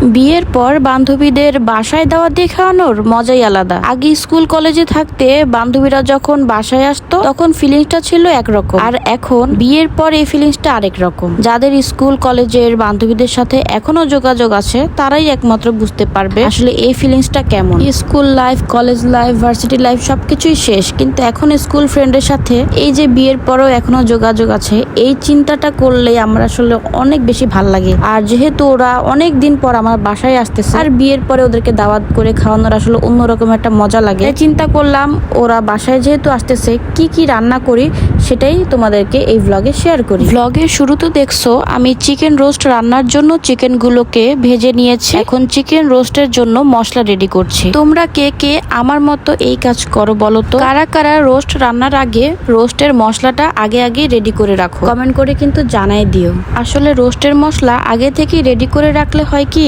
বিয়ের পর বান্ধবীদের বাসায় দাওয়াত দিয়ে খাওয়ানোর মজাই আলাদা। আগে স্কুল কলেজে থাকতে বান্ধবীরা যখন বাসায় আসতো তখন ফিলিংসটা ছিল একরকম, আর এখন বিয়ের পর এই ফিলিংসটা আরেক রকম। যাদের স্কুল কলেজের বান্ধবীদের সাথে এখনো যোগাযোগ আছে তারাই একমাত্র বুঝতে পারবে আসলে এই ফিলিংসটা কেমন। School life, college life, varsity life সবকিছুই শেষ, কিন্তু এখন স্কুল ফ্রেন্ডের সাথে এই যে বিয়ের পরও এখনো যোগাযোগ আছে, এই চিন্তাটা করলে আমার আসলে অনেক বেশি ভাল লাগে। আর যেহেতু ওরা অনেক দিন পর আমার বাসায় আসতেছে আর বিয়ের পরে ওদেরকে দাওয়াত করে খাওয়ানোর আসলে অন্যরকম একটা মজা লাগে। চিন্তা করলাম ওরা বাসায় যেহেতু আসতেছে কি কি রান্না করি সেটাই তোমাদেরকে এই ভ্লগে শেয়ার করি। ভ্লগের শুরুতে দেখছো আমি চিকেন রোস্ট রান্নার জন্য চিকেন গুলোকে ভেজে নিয়েছি। এখন চিকেন রোস্টের জন্য মশলা রেডি করছি। তোমরা কে কে আমার মতো এই কাজ করো বলো তো? কারা কারা রোস্ট রান্নার আগে রোস্টের মশলাটা আগে রেডি করে রাখো? কমেন্ট করে কিন্তু জানাই দিও। আসলে রোস্টের মশলা আগে থেকে রেডি করে রাখলে হয় কি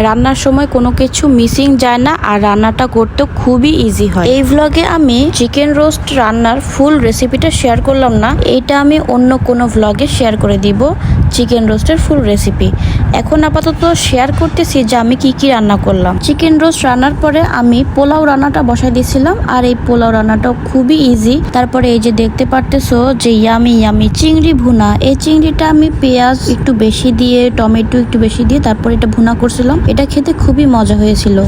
রান্নার সময় কোনো কিছু মিসিং যায় না আর রান্নাটা করতে খুবই ইজি হয়। এই ভ্লগে আমি চিকেন রোস্ট রান্নার ফুল রেসিপিটা শেয়ার করলাম না, এইটা আমি অন্য কোনো ভ্লগে শেয়ার করে দিব চিকেন রোস্টের ফুল রেসিপি। এখন আপাতত শেয়ার করতেছি যে আমি কি কি রান্না করলাম। চিকেন রোস্ট রান্নার পরে আমি পোলাও রান্নাটা বসাই দিয়েছিলাম, আর এই পোলাও রান্নাটাও খুবই ইজি। তারপরে এই যে দেখতে পারতেছো যে ইয়ামি চিংড়ি ভুনা, এই চিংড়িটা আমি পেঁয়াজ একটু বেশি দিয়ে, টমেটো একটু বেশি দিয়ে তারপর এটা ভুনা করছিলাম। এটা খেতে খুবই মজা হয়েছিল।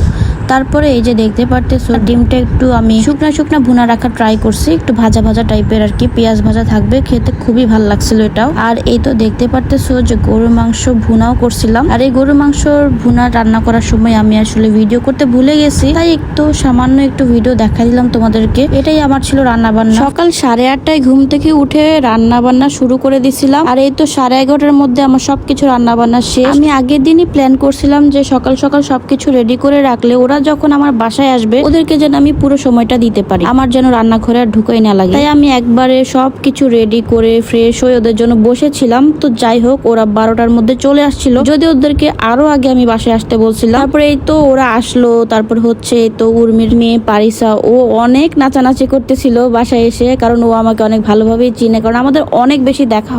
তারপরে এই যে দেখতে পারতেছো ডিমটা একটু আমি শুকনা ভুনা রাখা ট্রাই করছি, একটু ভাজা টাইপের আর কি, পেঁয়াজ ভাজা থাকবে, খেতে খুবই ভালো লাগছিল এটাও। আর এই তো দেখতে পারতেছো যে গরুর মাংস ভুনাও করছিলাম। আর এই গরুর মাংসর ভুনা রান্না করার সময় আমি আসলে ভিডিও করতে ভুলে গেছি, তাই একটু সামান্য একটু ভিডিও দেখা দিলাম তোমাদেরকে। এটাই আমার ছিল রান্না বান্না। সকাল 8:30টায় ঘুম থেকে উঠে রান্না বান্না শুরু করে দিছিলাম, আর এই তো 11:30টার মধ্যে আমার সবকিছু রান্না বান্না শেষ। আমি আগের দিনই প্ল্যান করছিলাম যে সকাল সবকিছু রেডি করে রাখলে ওরা যখন আমার বাসায় আসবে ওদেরকে যেন আমি পুরো সময়টা দিতে পারি, আমার যেন রান্নাঘরে আর ঢুকাই না লাগে। তাই আমি একবারে সবকিছু রেডি করে ফ্রেশ হয়ে ওদের জন্য বসেছিলাম। তো যাই হোক, ওরা 12টার মধ্যে চলে আসছিল, যদি ওদেরকে আরো আগে আমি বাসায় আসতে বলছিলাম। তারপরে এই তো ওরা আসলো। তারপর হচ্ছে তো উর্মির মেয়ে পারিসা, ও অনেক নাচানাচি করতেছিল বাসায় এসে, কারণ ও আমাকে অনেক ভালোভাবেই চিনে, কারণ আমাদের অনেক বেশি দেখা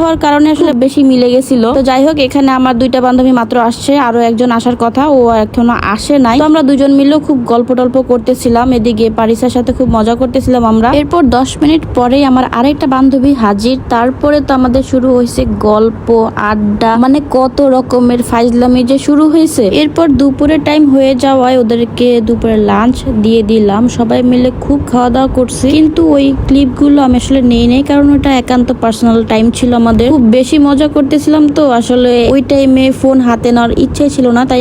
হওয়ার কারণে আসলে বেশি মিলে গেছিল। তো যাই হোক, এখানে আমার 2টা বান্ধবী মাত্র আসছে, আরো একজন আসার কথা, ও এখনো আসে নাই। তো আমরা দুজন মিলেও খুব গল্প করতেছিলাম, এদিকে পারিসার সাথে খুব মজা করতেছিলাম আমরা। এরপর 10 মিনিট পরেই আমার আরেকটা বান্ধবী হাজির। তারপরে তো আমাদের শুরু হয়েছে গল্প, আড্ডা, মানে কত রকমের ফাইজলামি যে শুরু হয়েছে। এরপর দুপুরের টাইম হয়ে যাওয়ায় ওদেরকে দুপুরে লাঞ্চ দিয়ে দিলাম। সবাই মিলে খুব খাওয়া দাওয়া করছি, কিন্তু ওই ক্লিপগুলো আমি আসলে নেই, কারণ ওটা একান্ত পার্সোনাল টাইম ছিল আমাদের। খুব বেশি মজা করতেছিলাম, তো আসলে ওই টাইমে ফোন হাতে নেওয়ার ইচ্ছে ছিল না, তাই